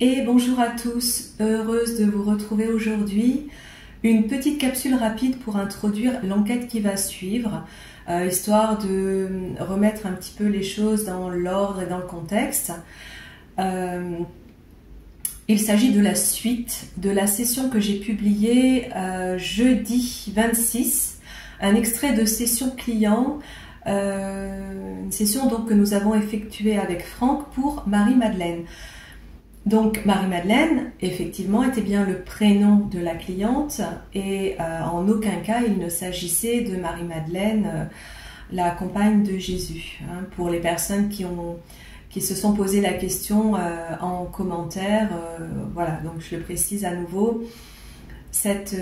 Et bonjour à tous, heureuse de vous retrouver aujourd'hui. Une petite capsule rapide pour introduire l'enquête qui va suivre, histoire de remettre un petit peu les choses dans l'ordre et dans le contexte. Il s'agit de la suite de la session que j'ai publiée jeudi 26, un extrait de session client, une session donc que nous avons effectuée avec Franck pour Marie-Madeleine. Donc Marie-Madeleine, effectivement, était bien le prénom de la cliente et en aucun cas il ne s'agissait de Marie-Madeleine, la compagne de Jésus. Pour les personnes qui se sont posé la question en commentaire, voilà, donc je le précise à nouveau, cette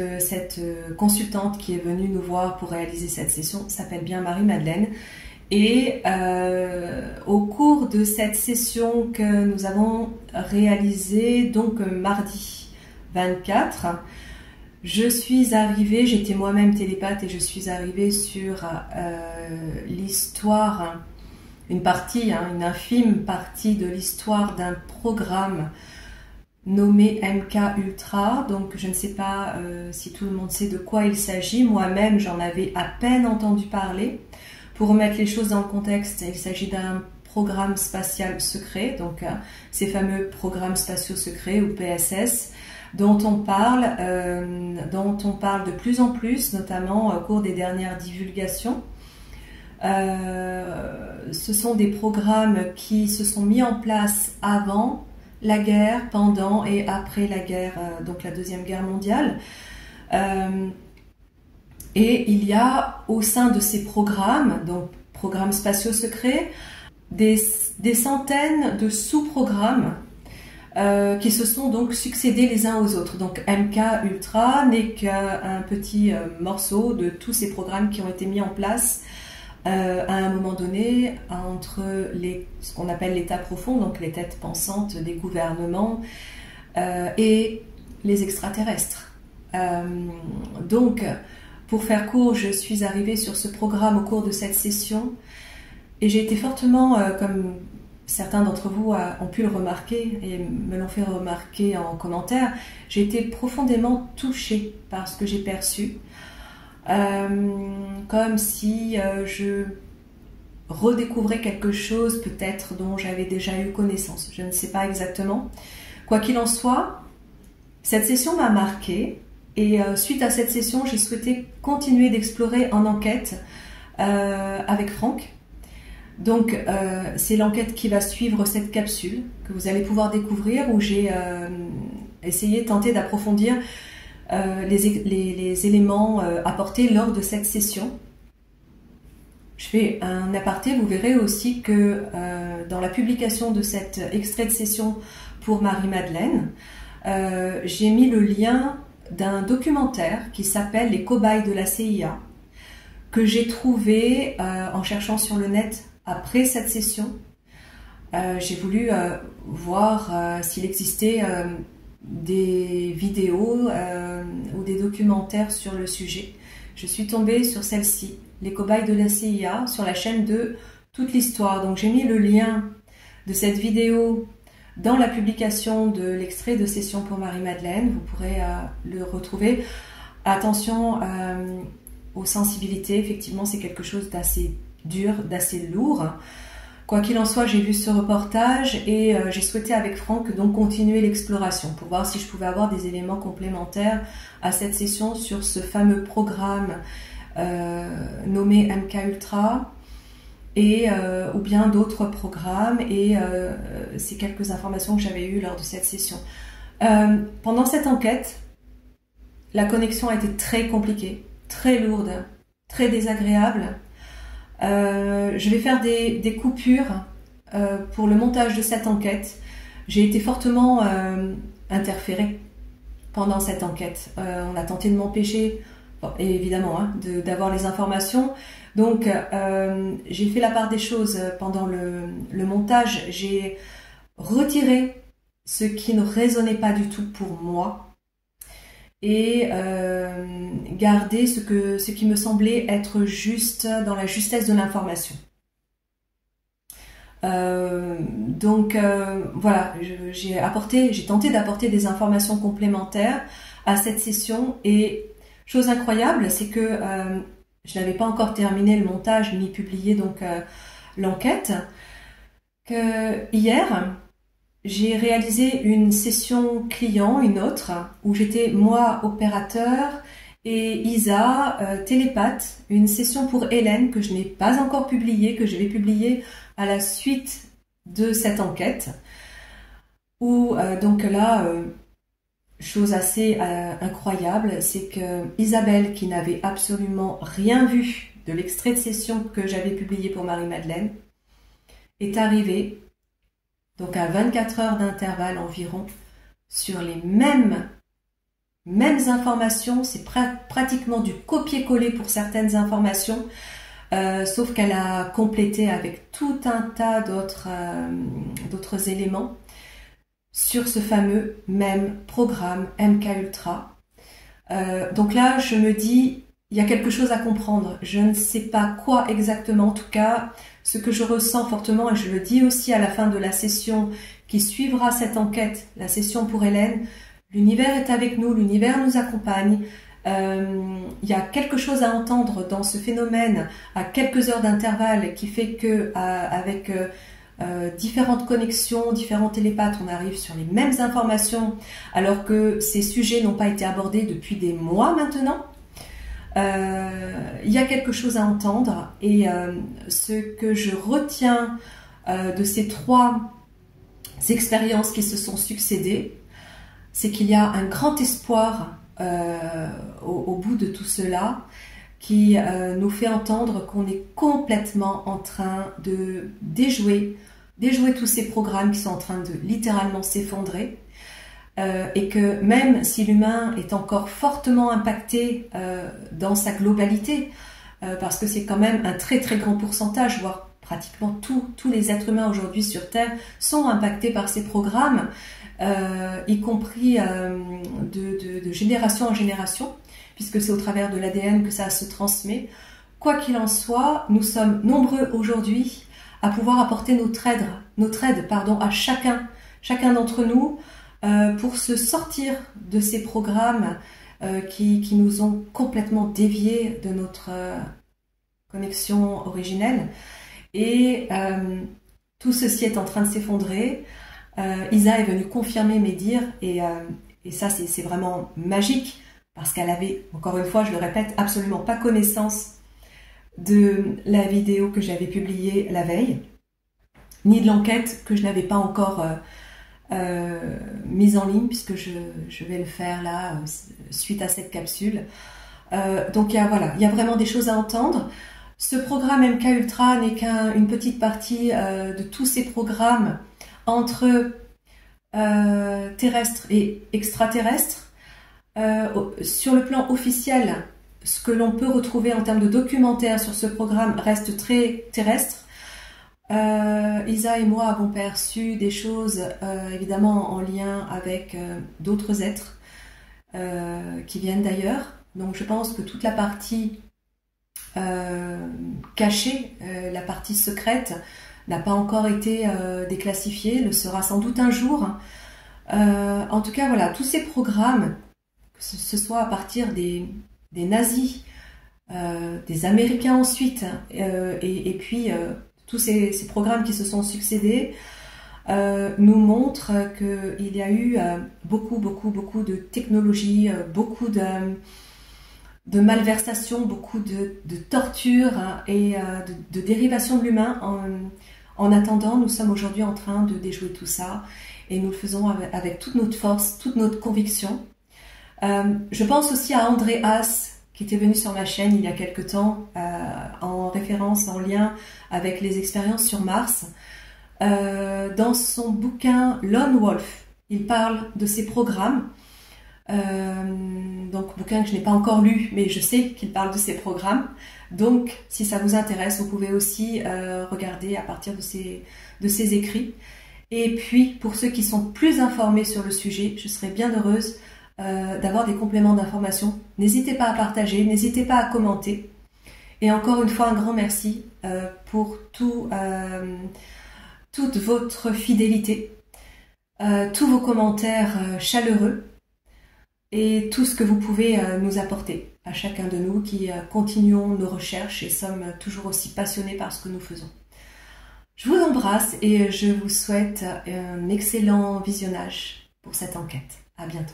consultante qui est venue nous voir pour réaliser cette session s'appelle bien Marie-Madeleine. Et au cours de cette session que nous avons réalisée, donc mardi 24, je suis arrivée, j'étais moi-même télépathe et je suis arrivée sur l'histoire, une partie, une infime partie de l'histoire d'un programme nommé MK Ultra. Donc je ne sais pas si tout le monde sait de quoi il s'agit. Moi-même, j'en avais à peine entendu parler. Pour remettre les choses dans le contexte, il s'agit d'un programme spatial secret, donc ces fameux programmes spatiaux secrets ou PSS, dont on parle de plus en plus, notamment au cours des dernières divulgations. Ce sont des programmes qui se sont mis en place avant la guerre, pendant et après la guerre, donc la Deuxième Guerre mondiale. Et il y a au sein de ces programmes, donc programmes spatiaux secrets, des centaines de sous-programmes qui se sont donc succédés les uns aux autres. Donc MK Ultra n'est qu'un petit morceau de tous ces programmes qui ont été mis en place à un moment donné entre ce qu'on appelle l'état profond, donc les têtes pensantes des gouvernements et les extraterrestres. Donc, pour faire court, je suis arrivée sur ce programme au cours de cette session et j'ai été fortement, comme certains d'entre vous ont pu le remarquer et me l'ont fait remarquer en commentaire, j'ai été profondément touchée par ce que j'ai perçu, comme si je redécouvrais quelque chose peut-être dont j'avais déjà eu connaissance. Je ne sais pas exactement. Quoi qu'il en soit, cette session m'a marquée. Et suite à cette session, j'ai souhaité continuer d'explorer en enquête avec Franck. Donc, c'est l'enquête qui va suivre cette capsule que vous allez pouvoir découvrir, où j'ai tenté d'approfondir les éléments apportés lors de cette session. Je fais un aparté, vous verrez aussi que dans la publication de cet extrait de session pour Marie-Madeleine, j'ai mis le lien d'un documentaire qui s'appelle Les cobayes de la CIA, que j'ai trouvé en cherchant sur le net après cette session. J'ai voulu voir s'il existait des vidéos ou des documentaires sur le sujet. Je suis tombée sur celle-ci, Les cobayes de la CIA, sur la chaîne de Toute l'Histoire. Donc j'ai mis le lien de cette vidéo dans la publication de l'extrait de session pour Marie-Madeleine. Vous pourrez le retrouver. Attention aux sensibilités, effectivement c'est quelque chose d'assez dur, d'assez lourd. Quoi qu'il en soit, j'ai vu ce reportage et j'ai souhaité avec Franck donc continuer l'exploration pour voir si je pouvais avoir des éléments complémentaires à cette session sur ce fameux programme nommé MK Ultra, et ou bien d'autres programmes, et c'est quelques informations que j'avais eues lors de cette session. Pendant cette enquête, la connexion a été très compliquée, très lourde, très désagréable. Je vais faire des coupures pour le montage de cette enquête. J'ai été fortement interférée pendant cette enquête. On a tenté de m'empêcher, bon, évidemment, d'avoir les informations. Donc, j'ai fait la part des choses pendant le montage. J'ai retiré ce qui ne résonnait pas du tout pour moi et gardé ce qui me semblait être juste dans la justesse de l'information. Voilà, j'ai tenté d'apporter des informations complémentaires à cette session et chose incroyable, c'est que je n'avais pas encore terminé le montage ni publié donc l'enquête. Que hier, j'ai réalisé une session client, une autre, où j'étais moi opérateur et Isa télépathe, une session pour Hélène que je n'ai pas encore publiée, que je vais publier à la suite de cette enquête, où donc là, chose assez incroyable, c'est que Isabelle, qui n'avait absolument rien vu de l'extrait de session que j'avais publié pour Marie-Madeleine, est arrivée, donc à 24 heures d'intervalle environ, sur les mêmes informations. C'est pratiquement du copier-coller pour certaines informations, sauf qu'elle a complété avec tout un tas d'autres éléments sur ce fameux même programme MK Ultra. Donc là, je me dis, il y a quelque chose à comprendre. Je ne sais pas quoi exactement. En tout cas, ce que je ressens fortement, et je le dis aussi à la fin de la session qui suivra cette enquête, la session pour Hélène, l'univers est avec nous, l'univers nous accompagne. Il y a quelque chose à entendre dans ce phénomène à quelques heures d'intervalle qui fait que avec différentes connexions, différents télépathes, on arrive sur les mêmes informations alors que ces sujets n'ont pas été abordés depuis des mois maintenant. Il y a quelque chose à entendre et ce que je retiens de ces 3 expériences qui se sont succédées, c'est qu'il y a un grand espoir au bout de tout cela qui nous fait entendre qu'on est complètement en train de déjouer tous ces programmes qui sont en train de littéralement s'effondrer. Et que même si l'humain est encore fortement impacté dans sa globalité, parce que c'est quand même un très très grand pourcentage, voire pratiquement tous les êtres humains aujourd'hui sur Terre sont impactés par ces programmes, y compris de génération en génération, puisque c'est au travers de l'ADN que ça se transmet. Quoi qu'il en soit, nous sommes nombreux aujourd'hui à pouvoir apporter notre aide à chacun d'entre nous, pour se sortir de ces programmes qui nous ont complètement déviés de notre connexion originelle. Et tout ceci est en train de s'effondrer. Isa est venue confirmer mes dires et ça c'est vraiment magique parce qu'elle avait, encore une fois, je le répète, absolument pas connaissance de la vidéo que j'avais publiée la veille, ni de l'enquête que je n'avais pas encore mise en ligne puisque je vais le faire là suite à cette capsule. Donc il y a vraiment des choses à entendre. Ce programme MK Ultra n'est qu'une petite partie de tous ces programmes entre terrestres et extraterrestres. Sur le plan officiel, ce que l'on peut retrouver en termes de documentaire sur ce programme reste très terrestre. Isa et moi avons perçu des choses évidemment en lien avec d'autres êtres qui viennent d'ailleurs. Donc je pense que toute la partie cachée, la partie secrète, n'a pas encore été déclassifiée, le sera sans doute un jour. En tout cas, voilà, tous ces programmes, que ce soit à partir des nazis, des Américains ensuite, et puis tous ces programmes qui se sont succédés, nous montrent qu'il y a eu beaucoup de technologie, beaucoup de malversation, beaucoup de torture et de dérivation de l'humain. En attendant, nous sommes aujourd'hui en train de déjouer tout ça et nous le faisons avec toute notre force, toute notre conviction. Je pense aussi à André Haas, qui était venu sur ma chaîne il y a quelque temps, en référence, en lien avec les expériences sur Mars. Dans son bouquin Lone Wolf, il parle de ces programmes. Donc, bouquin que je n'ai pas encore lu, mais je sais qu'il parle de ces programmes. Donc, si ça vous intéresse, vous pouvez aussi regarder à partir de ces écrits. Et puis, pour ceux qui sont plus informés sur le sujet, je serais bien heureuse d'avoir des compléments d'information. N'hésitez pas à partager, n'hésitez pas à commenter. Et encore une fois, un grand merci pour toute votre fidélité, tous vos commentaires chaleureux et tout ce que vous pouvez nous apporter à chacun de nous qui continuons nos recherches et sommes toujours aussi passionnés par ce que nous faisons. Je vous embrasse et je vous souhaite un excellent visionnage pour cette enquête. À bientôt.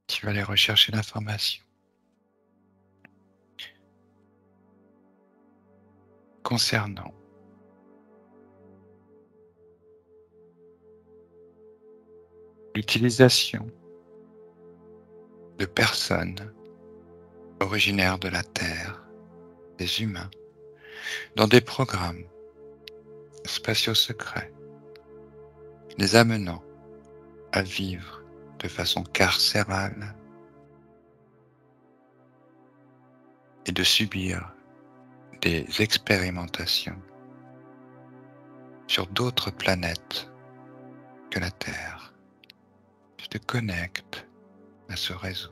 Tu vas aller rechercher l'information. Concernant l'utilisation de personnes originaires de la Terre, des humains, dans des programmes spatiaux secrets, les amenant à vivre de façon carcérale et de subir des expérimentations sur d'autres planètes que la Terre. Tu te connectes à ce réseau.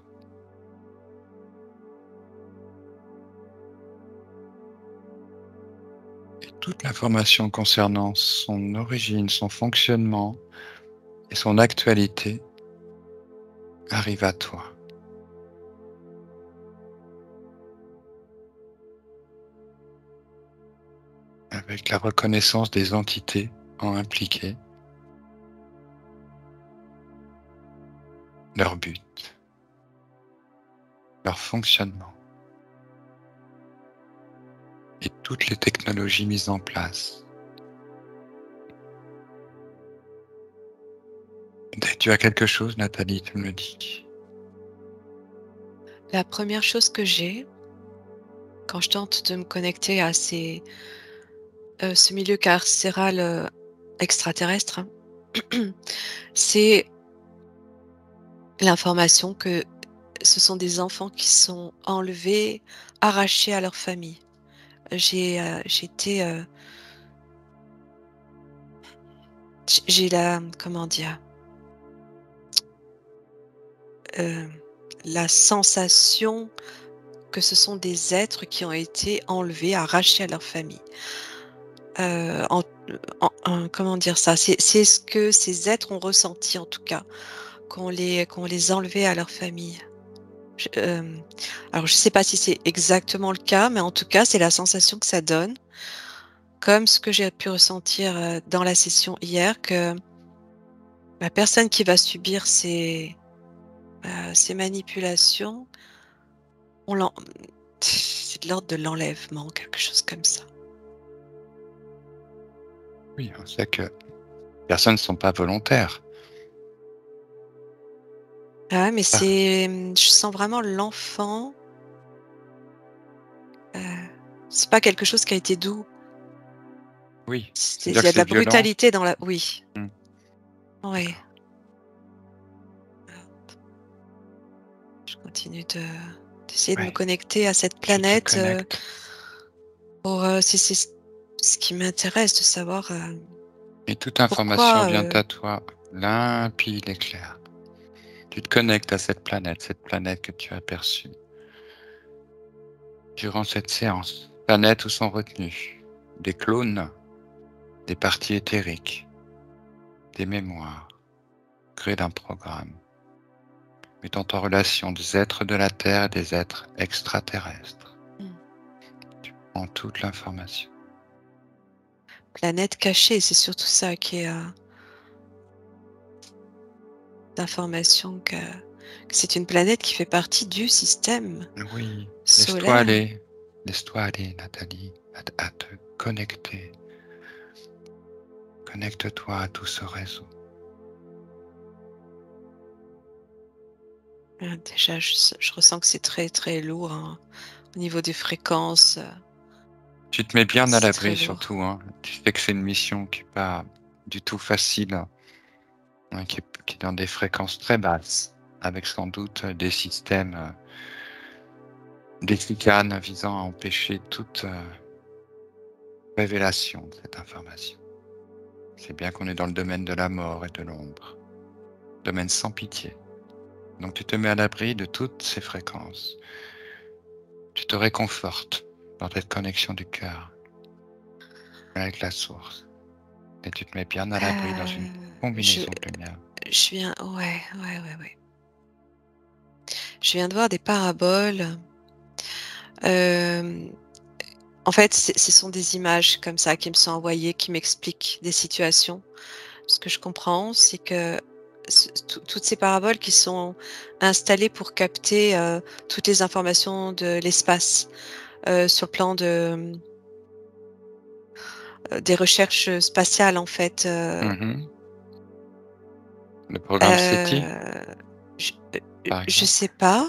Et toute l'information concernant son origine, son fonctionnement et son actualité arrive à toi. Avec la reconnaissance des entités en impliquées, leur but, leur fonctionnement et toutes les technologies mises en place. Dès que tu as quelque chose, Nathalie, tu me le dis. La première chose que j'ai, quand je tente de me connecter à ce milieu carcéral extraterrestre, c'est l'information que ce sont des enfants qui sont enlevés, arrachés à leur famille. J'ai la, comment dire, la sensation que ce sont des êtres qui ont été enlevés, arrachés à leur famille. Comment dire ça? C'est ce que ces êtres ont ressenti en tout cas, qu'on les enlevait à leur famille. Alors je sais pas si c'est exactement le cas, mais en tout cas, c'est la sensation que ça donne, comme ce que j'ai pu ressentir dans la session hier, que la personne qui va subir ces manipulations, c'est de l'ordre de l'enlèvement, quelque chose comme ça. Oui, on sait que les personnes ne sont pas volontaires. Ah ouais, mais je sens vraiment l'enfant. C'est pas quelque chose qui a été doux. Oui, Il y a de c'est la violent. brutalité dans la. Oui. Oui. Je continue d'essayer de me connecter à cette planète c'est ce qui m'intéresse de savoir. Et toute information vient à toi, limpide et claire. Tu te connectes à cette planète que tu as perçue durant cette séance. Planète où sont retenus des clones, des parties éthériques, des mémoires, créées d'un programme, mettant en relation des êtres de la Terre et des êtres extraterrestres. Tu prends toute l'information. Planète cachée, c'est surtout ça qui est d'information que c'est une planète qui fait partie du système solaire. Laisse-toi aller, Nathalie, à te connecter. Connecte-toi à tout ce réseau. Déjà, je ressens que c'est très très lourd au niveau des fréquences. Tu te mets bien à l'abri surtout. Tu sais que c'est une mission qui n'est pas du tout facile, qui est dans des fréquences très basses, avec sans doute des systèmes d'efficaces visant à empêcher toute révélation de cette information. C'est bien qu'on est dans le domaine de la mort et de l'ombre, domaine sans pitié. Donc tu te mets à l'abri de toutes ces fréquences. Tu te réconfortes dans cette connexion du cœur. avec la source. Et tu te mets bien à l'abri dans une Je, combinaison de lumière. je viens, ouais. Je viens de voir des paraboles. Euh, En fait, ce sont des images comme ça qui me sont envoyées, qui m'expliquent des situations. Ce que je comprends, c'est que toutes ces paraboles qui sont installées pour capter toutes les informations de l'espace sur le plan des recherches spatiales, en fait. Mhm. Le programme SETI, Euh, je, par je exemple. sais pas,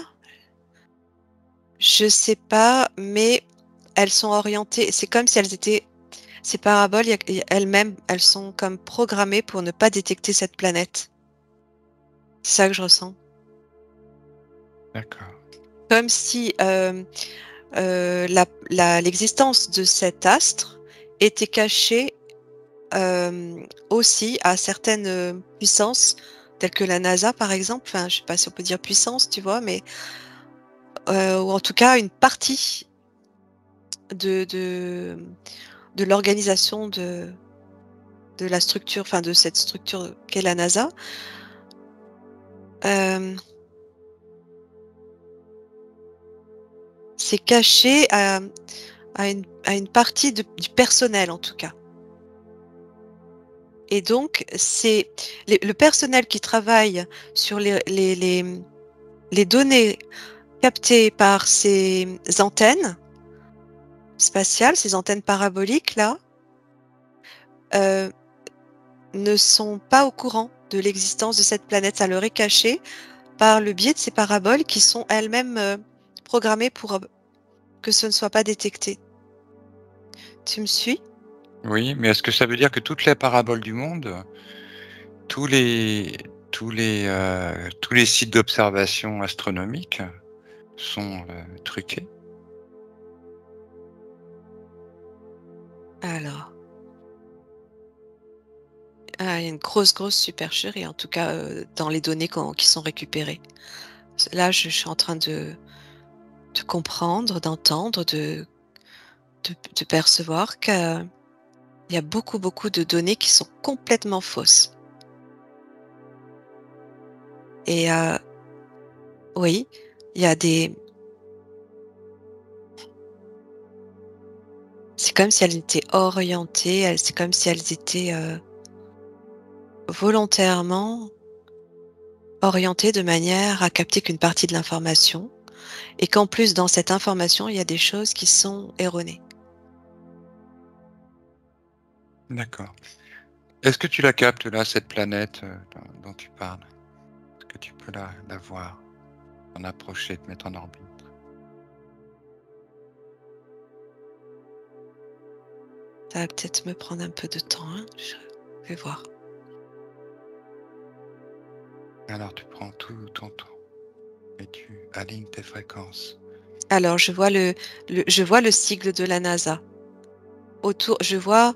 je sais pas, mais elles sont orientées. C'est comme si elles étaient ces paraboles, elles-mêmes, elles sont comme programmées pour ne pas détecter cette planète. C'est ça que je ressens. D'accord. Comme si l'existence de cet astre était cachée aussi à certaines puissances, telles que la NASA par exemple. Enfin, je sais pas si on peut dire puissance, tu vois, mais ou en tout cas une partie de, de, de l'organisation de la structure, enfin de cette structure qu'est la NASA. Euh, c'est caché à une partie du personnel en tout cas. Et donc, c'est le personnel qui travaille sur les données captées par ces antennes spatiales, ces antennes paraboliques là, euh, ne sont pas au courant de l'existence de cette planète. Ça leur est caché par le biais de ces paraboles qui sont elles-mêmes programmées pour que ce ne soit pas détecté. Tu me suis? Oui, mais est-ce que ça veut dire que toutes les paraboles du monde, tous les, tous les sites d'observation astronomique sont truqués? Alors, il y a une grosse supercherie, en tout cas dans les données qui sont récupérées. Là, je suis en train de comprendre, d'entendre, de percevoir qu'il y a beaucoup de données qui sont complètement fausses. Et oui, il y a des... C'est comme si elles étaient orientées, c'est comme si elles étaient volontairement orientées de manière à capter qu'une partie de l'information et qu'en plus, dans cette information, il y a des choses qui sont erronées. D'accord. Est-ce que tu la captes là, cette planète dont tu parles? Est-ce que tu peux la voir, en approcher, te mettre en orbite? Ça va peut-être me prendre un peu de temps, hein. Je vais voir. Alors tu prends tout ton temps et tu alignes tes fréquences. Alors, je vois le sigle de la NASA. Je vois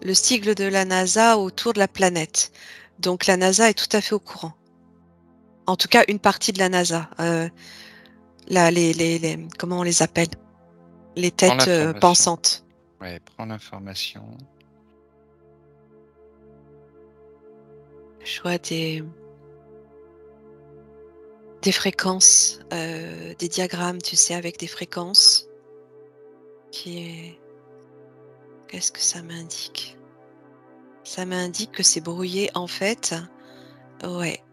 le sigle de la NASA autour de la planète. Donc, la NASA est tout à fait au courant. En tout cas, une partie de la NASA. Comment on les appelle? Les Prends têtes l'information. pensantes. Ouais, prends l'information. Je vois des fréquences, des diagrammes, tu sais, avec des fréquences. Qu'est-ce que ça m'indique? Ça m'indique que c'est brouillé, en fait. Ouais.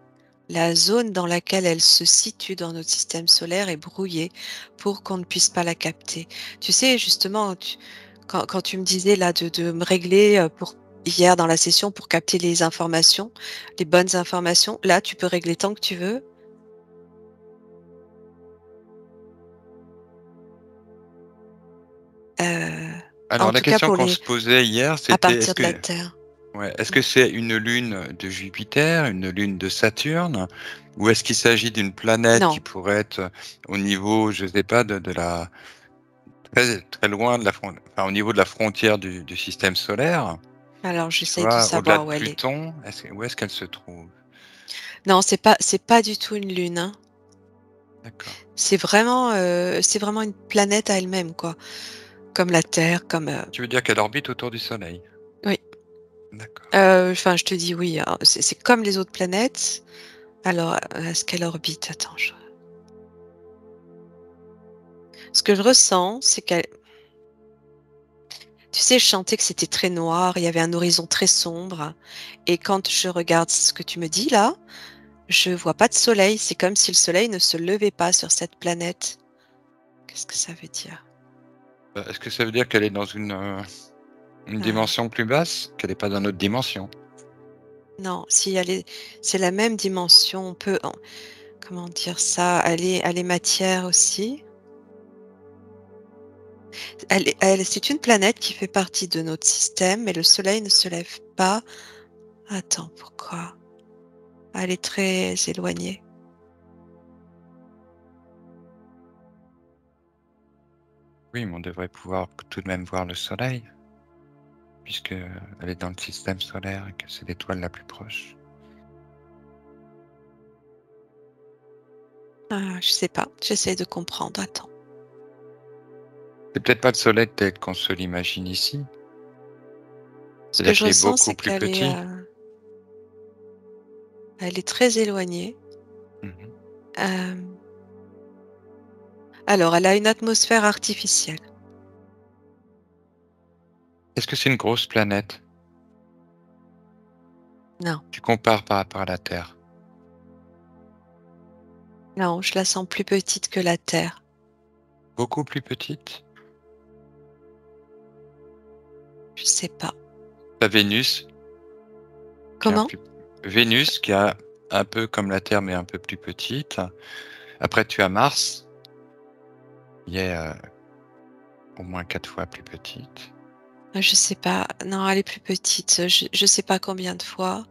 La zone dans laquelle elle se situe dans notre système solaire est brouillée pour qu'on ne puisse pas la capter. Tu sais, justement, quand tu me disais là de me régler pour hier dans la session pour capter les informations, les bonnes informations, là, tu peux régler tant que tu veux. Euh, Alors En la tout cas question pour qu'on se posait hier, à c'était partir de la Terre. est-ce Mm. que c'est une lune de Jupiter, une lune de Saturne, ou est-ce qu'il s'agit d'une planète qui Non. pourrait être au niveau, je sais pas, de la très loin de enfin, au niveau de la frontière du système solaire, Alors tu j'essaye de vois, au-delà savoir de où elle est. Pluton, où est-ce qu'elle se trouve? Non, c'est pas du tout une lune, hein. D'accord. C'est vraiment une planète à elle-même, quoi. comme la Terre, comme... Tu veux dire qu'elle orbite autour du Soleil? Oui. D'accord. Enfin, je te dis oui, hein, c'est comme les autres planètes. Alors, est-ce qu'elle orbite? Attends, ce que je ressens, c'est qu'elle... Tu sais, je sentais que c'était très noir, il y avait un horizon très sombre. Et quand je regarde ce que tu me dis là, je vois pas de soleil. C'est comme si le soleil ne se levait pas sur cette planète. Qu'est-ce que ça veut dire? Est-ce que ça veut dire qu'elle est dans une Ah, dimension plus basse? Qu'elle n'est pas dans notre dimension? non, si c'est la même dimension, on peut, comment dire ça? Elle est matière aussi. C'est une planète qui fait partie de notre système, mais le soleil ne se lève pas. Attends, pourquoi? Elle est très éloignée. Oui, mais on devrait pouvoir tout de même voir le Soleil, puisque elle est dans le système solaire et que c'est l'étoile la plus proche. Je sais pas, j'essaie de comprendre. Attends. C'est peut-être pas le Soleil tel qu'on se l'imagine ici. Ce que C'est-à-dire je qu'il est ressens, beaucoup c'est plus qu'elle est, petit. elle est très éloignée. Mhm. Euh, alors, elle a une atmosphère artificielle. Est-ce que c'est une grosse planète? Non, Tu compares par rapport à la Terre. non, je la sens plus petite que la Terre. Beaucoup plus petite? Je sais pas. La Vénus, qui est un Comment? plus... Vénus, qui est un peu comme la Terre, mais un peu plus petite. Après, tu as Mars, qui est au moins 4 fois plus petite. Je sais pas. Non, elle est plus petite. Je sais pas combien de fois.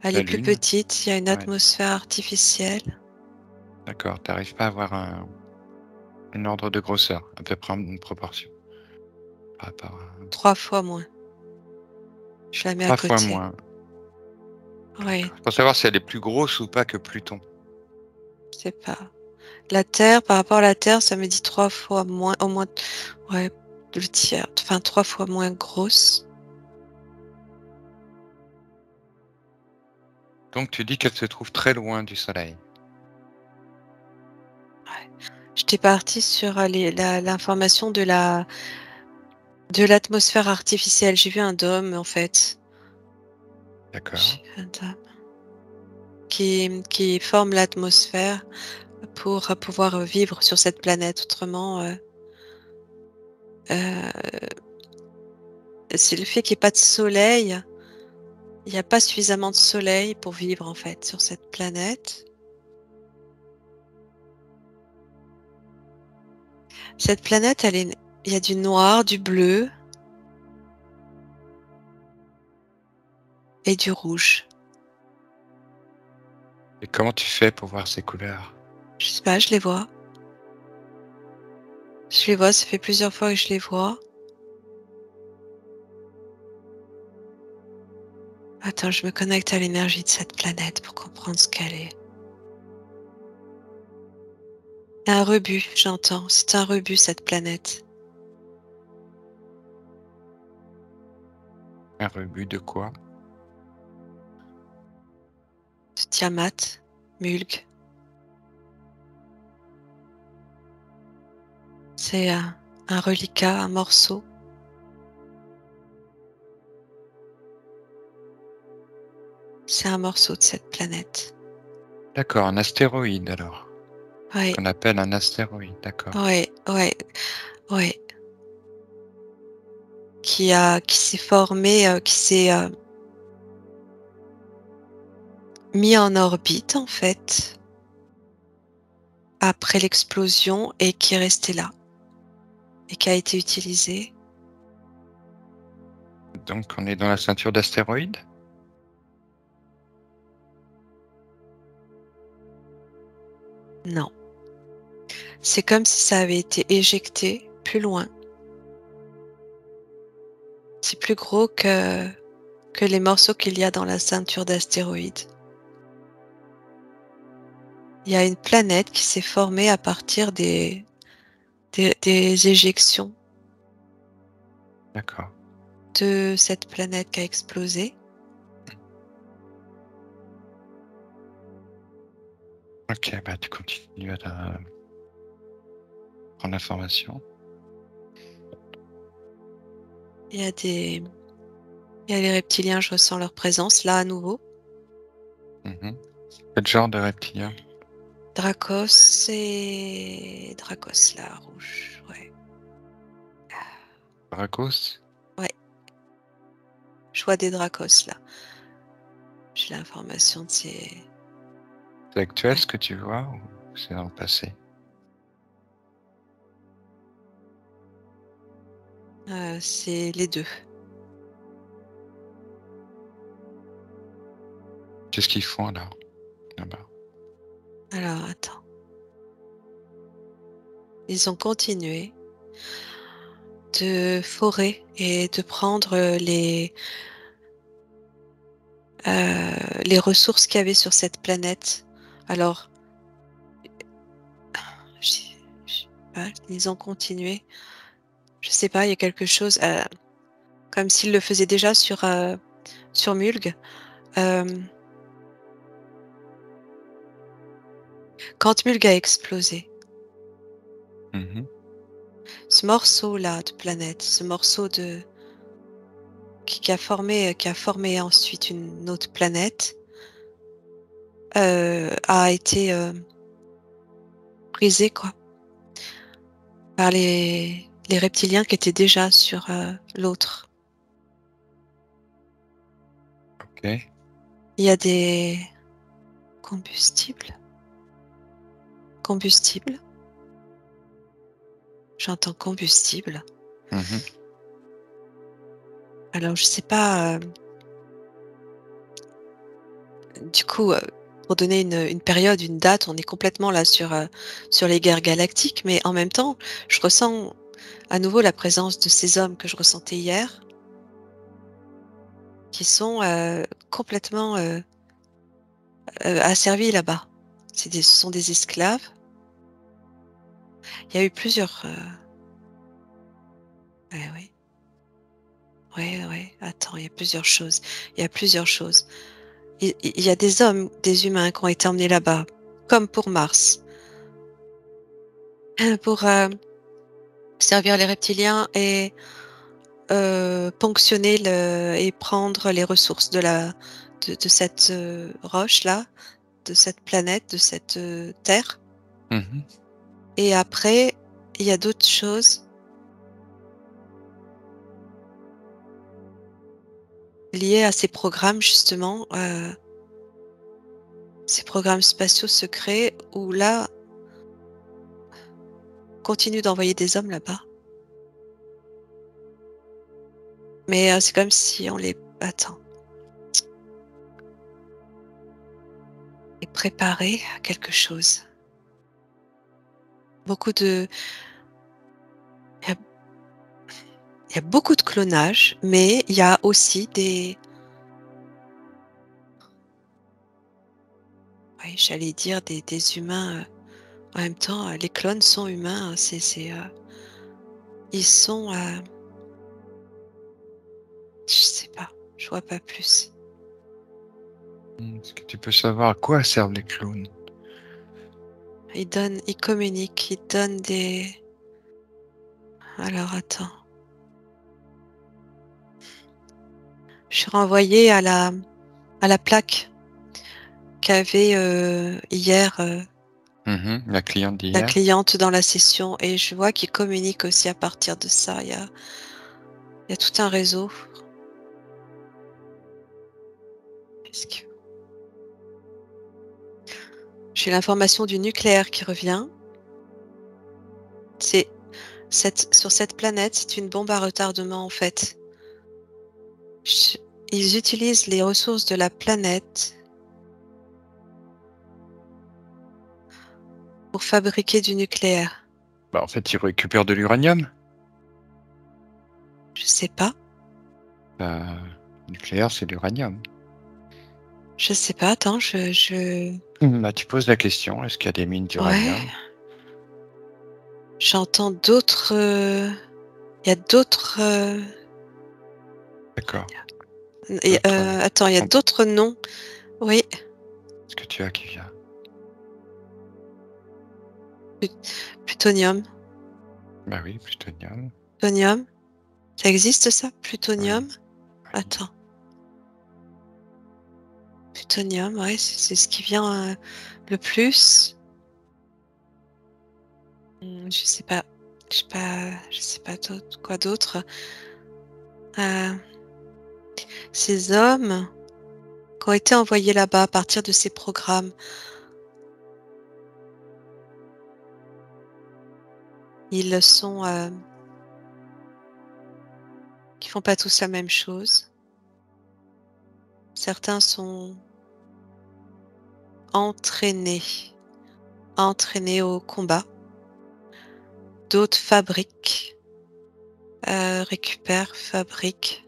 Elle La est plus Lune, petite. Il y a une ouais, atmosphère artificielle. d'accord. Tu n'arrives pas à avoir un ordre de grosseur, à peu près une proportion par rapport à 3 fois moins. Je la mets à 3 fois côté. moins. Oui, D'accord. Pour savoir si elle est plus grosse ou pas que Pluton. je sais pas. La Terre, par rapport à la Terre, ça me dit 3 fois moins, au moins, ouais, le tiers, enfin 3 fois moins grosse. Donc tu dis qu'elle se trouve très loin du Soleil. Ouais. J'étais partie sur l'information de l'atmosphère artificielle. J'ai vu un dôme, en fait. D'accord. J'ai vu un dôme qui forme l'atmosphère pour pouvoir vivre sur cette planète. Autrement, euh, c'est le fait qu'il n'y ait pas de soleil. Il n'y a pas suffisamment de soleil pour vivre, en fait, sur cette planète. Cette planète, il y a du noir, du bleu et du rouge. Et comment tu fais pour voir ces couleurs? Je sais pas, je les vois. Je les vois, ça fait plusieurs fois que je les vois. Attends, je me connecte à l'énergie de cette planète pour comprendre ce qu'elle est. Un rebut, j'entends. C'est un rebut, cette planète. Un rebut de quoi? De Tiamat, Mulg. C'est un reliquat, un morceau. C'est un morceau de cette planète. D'accord, un astéroïde alors. Oui, Qu'on appelle un astéroïde, d'accord. oui, oui, oui. Qui s'est formé, qui s'est mis en orbite, en fait, après l'explosion et qui est resté là et qui a été utilisé. Donc on est dans la ceinture d'astéroïdes? Non. C'est comme si ça avait été éjecté plus loin. C'est plus gros que les morceaux qu'il y a dans la ceinture d'astéroïdes. Il y a une planète qui s'est formée à partir des éjections. D'accord. de cette planète qui a explosé. Ok, bah tu continues à prendre l'information. Il y a des, il y a les reptiliens, je ressens leur présence là à nouveau. Mhm. Quel genre de reptilien? Dracos là, rouge, ouais. Dracos? Ouais, je vois des Dracos là. J'ai l'information de ces. C'est actuel Ouais. ce que tu vois ou c'est dans le passé? C'est les deux. Qu'est-ce qu'ils font alors là-bas? Alors, attends. Ils ont continué de forer et de prendre les ressources qu'il y avait sur cette planète. Alors, je, je sais pas, ils ont continué. Je sais pas, il y a quelque chose, comme s'ils le faisaient déjà sur Mulg. Euh, Quand Mulg a explosé, Mhm. ce morceau-là de planète, ce morceau qui a formé ensuite une autre planète, a été brisé quoi, par les reptiliens qui étaient déjà sur l'autre. Ok. Il y a des combustibles. Combustible. J'entends combustible. Mhm. Alors je sais pas. Du coup, pour donner une période, une date, on est complètement là sur les guerres galactiques, mais en même temps, je ressens à nouveau la présence de ces hommes que je ressentais hier, qui sont complètement asservis là-bas. Ce sont des esclaves. Il y a eu plusieurs. Ouais, oui. Ouais, ouais. Attends, il y a plusieurs choses. Il y a plusieurs choses. Il y a des hommes, des humains qui ont été emmenés là-bas, comme pour Mars, pour servir les reptiliens et ponctionner et prendre les ressources de cette roche-là, de cette planète, de cette terre. Mhm. Et après, il y a d'autres choses liées à ces programmes, justement, ces programmes spatiaux secrets, où là, on continue d'envoyer des hommes là-bas. Mais c'est comme si on les... Attends. Les préparer à quelque chose. Beaucoup de... Il y a, il y a beaucoup de clonage, mais il y a aussi des... Oui, j'allais dire des humains. En même temps, les clones sont humains. Ils sont... je sais pas. Je vois pas plus. Est-ce que tu peux savoir à quoi servent les clones? Ils communiquent, ils donnent des... Alors, attends. Je suis renvoyée à la plaque qu'avait hier Mhm. La cliente la d'hier? cliente dans la session et je vois qu'ils communiquent aussi à partir de ça. Il y a tout un réseau. Qu'est-ce que... J'ai l'information du nucléaire qui revient. C'est sur cette planète, c'est une bombe à retardement en fait. Je- Ils utilisent les ressources de la planète pour fabriquer du nucléaire. Bah, en fait, ils récupèrent de l'uranium. Je sais pas. Bah, le nucléaire, c'est l'uranium. Je sais pas. Attends, Bah, tu poses la question, est-ce qu'il y a des mines Ouais. d'uranium? J'entends d'autres. Il y a d'autres D'accord. Et, D'autres attends, il y a d'autres noms. Oui, Est-ce que tu as qui vient? plutonium. Bah oui, plutonium. Plutonium. Ça existe ça? Oui, Plutonium? oui. Attends. Plutonium, ouais, c'est ce qui vient le plus. Je sais pas. Je sais pas quoi d'autre. Euh, ces hommes qui ont été envoyés là-bas à partir de ces programmes, ils sont, qui font pas tous la même chose. Certains sont entraînés au combat. D'autres fabriquent, récupèrent, fabriquent.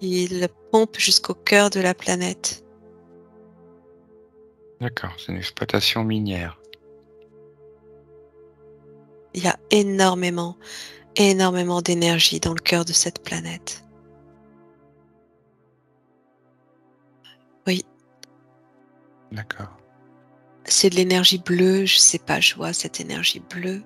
Ils pompent jusqu'au cœur de la planète. D'accord, c'est une exploitation minière. Il y a énormément d'énergie dans le cœur de cette planète. Oui, D'accord. c'est de l'énergie bleue, je sais pas, je vois cette énergie bleue.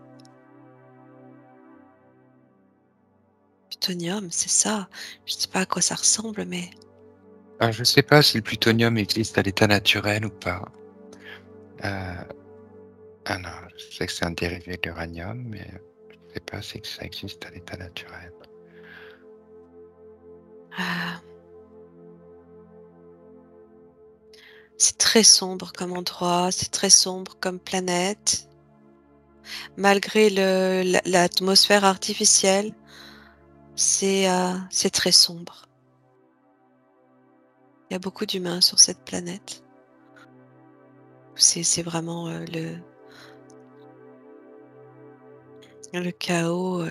Plutonium, c'est ça. Je sais pas à quoi ça ressemble, mais Alors, je ne sais pas si le plutonium existe à l'état naturel ou pas. Euh, ah non, je sais que c'est un dérivé de l'uranium, mais je ne sais pas si ça existe à l'état naturel. ah, c'est très sombre comme endroit, c'est très sombre comme planète. Malgré l'atmosphère artificielle, c'est très sombre. Il y a beaucoup d'humains sur cette planète. C'est vraiment le chaos.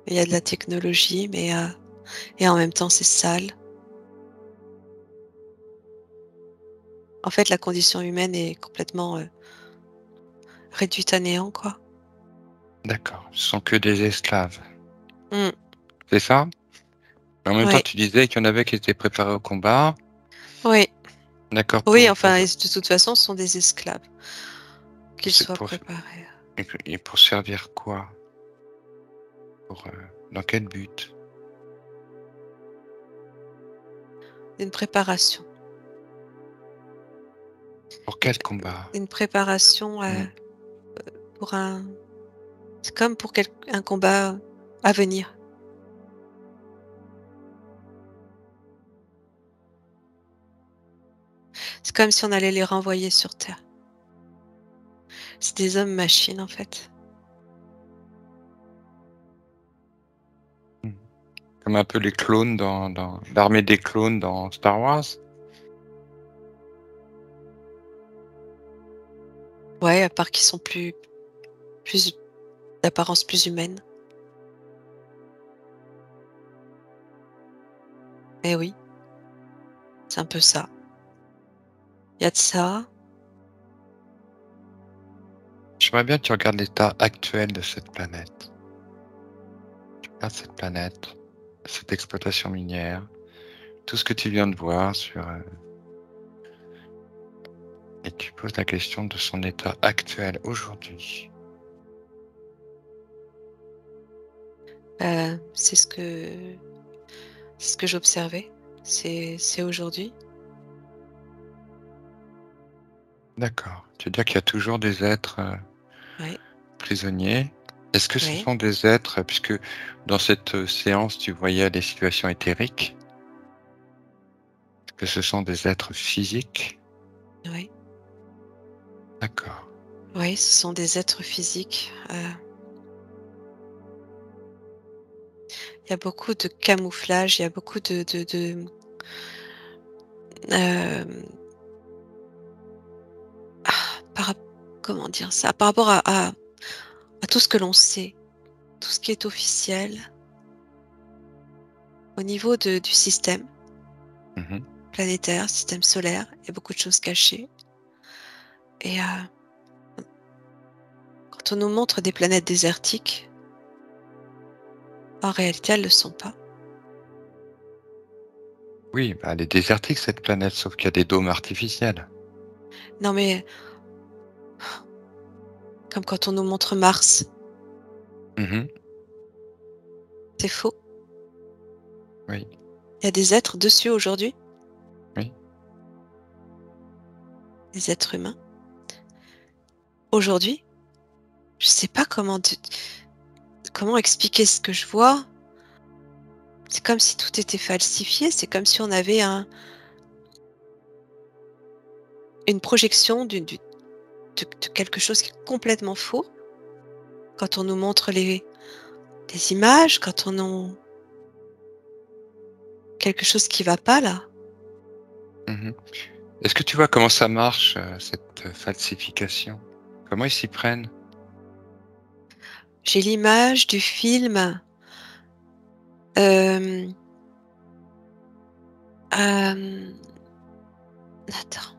Il y a de la technologie, mais et en même temps c'est sale. En fait, la condition humaine est complètement réduite à néant, quoi. D'accord, ce sont que des esclaves. Mm, C'est ça? Mais en même temps, oui, tu disais qu'il y en avait qui étaient préparés au combat. oui, D'accord, oui. Enfin, de toute façon, ce sont des esclaves, qu'ils c'est soient pour, préparés. et pour servir quoi? Pour, dans quel but? Une préparation, Pour une, quel combat? une préparation Hmm. pour un. C'est comme pour un combat à venir. C'est comme si on allait les renvoyer sur Terre. C'est des hommes machines, en fait. Hmm. Comme un peu les clones dans l'armée des clones dans Star Wars? Ouais, à part qu'ils sont plus d'apparence plus humaine. Eh oui, c'est un peu ça. Il y a de ça. J'aimerais bien que tu regardes l'état actuel de cette planète. Tu regardes cette planète, cette exploitation minière, tout ce que tu viens de voir sur, et tu poses la question de son état actuel aujourd'hui. C'est ce que j'observais. C'est aujourd'hui. D'accord. Tu veux dire qu'il y a toujours des êtres Oui, prisonniers. Est-ce que ce oui, sont des êtres, puisque dans cette séance tu voyais des situations éthériques, est-ce que ce sont des êtres physiques? oui. D'accord. Oui, ce sont des êtres physiques. Il y a beaucoup de camouflage, il y a beaucoup euh, ah, comment dire ça? Par rapport à tout ce que l'on sait, tout ce qui est officiel, au niveau du système Mhm. planétaire, système solaire, il y a beaucoup de choses cachées. Et quand quand on nous montre des planètes désertiques, en réalité, elles ne le sont pas. Oui, bah, elle est désertique cette planète, sauf qu'il y a des dômes artificiels. Non, mais comme quand on nous montre Mars, Mhm. c'est faux. Oui, Il y a des êtres dessus aujourd'hui, oui. des êtres humains. Aujourd'hui, je sais pas comment expliquer ce que je vois. C'est comme si tout était falsifié. C'est comme si on avait une projection de quelque chose qui est complètement faux. Quand on nous montre des images, quand on nous quelque chose qui va pas là. Mhm. Est-ce que tu vois comment ça marche, cette falsification? Comment ils s'y prennent? J'ai l'image du film. euh, euh, attends,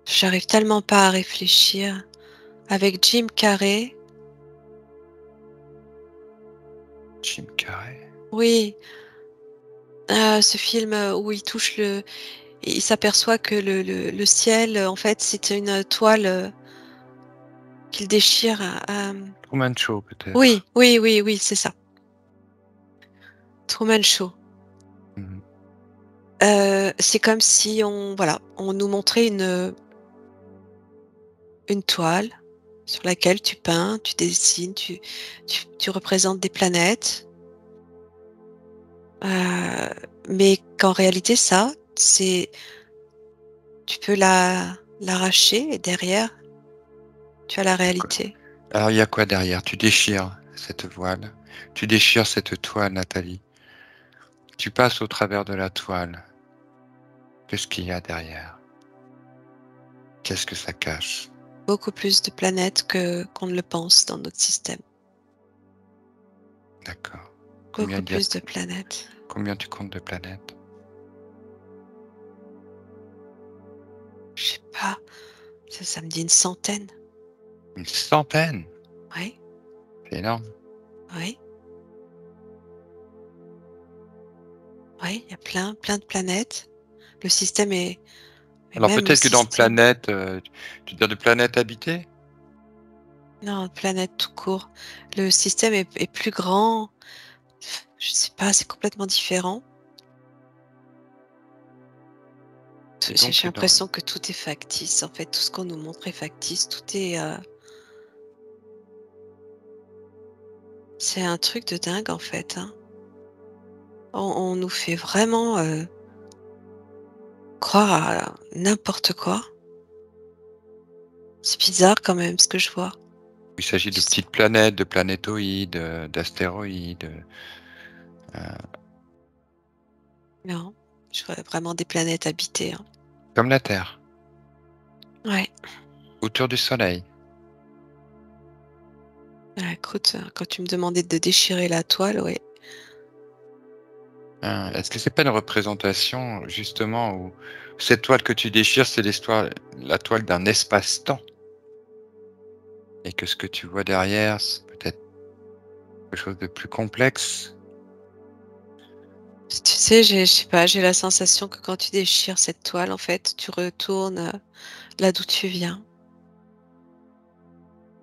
j'arrive tellement pas à réfléchir. Avec Jim Carrey. Jim Carrey. Oui, ce film où il s'aperçoit que le ciel, en fait, c'est une toile qu'il déchire. Truman Show peut-être. Oui, oui, oui, oui, c'est ça. Truman Show. Mhm. C'est comme si on nous montrait une toile sur laquelle tu peins, tu dessines, tu représentes des planètes. Euh, mais qu'en réalité, tu peux l'arracher et derrière, tu as la D'accord. réalité. Alors il y a quoi derrière? Tu déchires cette voile, tu déchires cette toile, Nathalie. Tu passes au travers de la toile. Qu'est-ce qu'il y a derrière? Qu'est-ce que ça cache? Beaucoup plus de planètes qu'on ne le pense dans notre système. D'accord. Combien Beaucoup il y a plus de planètes. combien tu comptes de planètes? Je sais pas, ça me dit une centaine. Une centaine? Oui, C'est énorme. oui, oui, il y a plein de planètes. Le système et Alors même le peut-être que dans système, planète, tu veux dire de planète habitée? non, planète tout court. Le système est plus grand. Je sais pas, c'est complètement différent. Et J'ai donc dans l'impression que tout est factice. En fait, tout ce qu'on nous montre est factice. C'est un truc de dingue en fait, hein. On nous fait vraiment croire à n'importe quoi. C'est bizarre quand même ce que je vois. il s'agit de Je sais- petites planètes, de planétoïdes, d'astéroïdes, Non, je vois vraiment des planètes habitées, hein. comme la Terre, Ouais. autour du Soleil. Écoute, quand tu me demandais de déchirer la toile, ouais. Hein, est-ce que c'est pas une représentation justement où cette toile que tu déchires, c'est la toile d'un espace-temps et que ce que tu vois derrière, c'est peut-être quelque chose de plus complexe? Tu sais, je sais pas, j'ai la sensation que quand tu déchires cette toile, en fait, tu retournes là d'où tu viens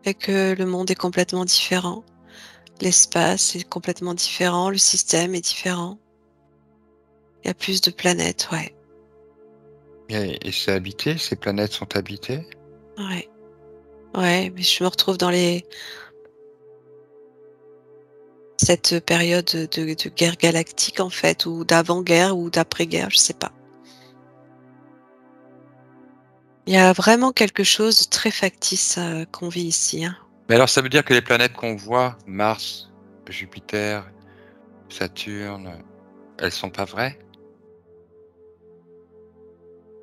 et que le monde est complètement différent. L'espace est complètement différent, le système est différent. Il y a plus de planètes, ouais. Et c'est habité? Ces planètes sont habitées? Ouais, ouais, mais je me retrouve dans cette période de guerre galactique, en fait, ou d'avant-guerre ou d'après-guerre, je sais pas. Il y a vraiment quelque chose de très factice qu'on vit ici, hein. Mais alors ça veut dire que les planètes qu'on voit, Mars, Jupiter, Saturne, elles sont pas vraies?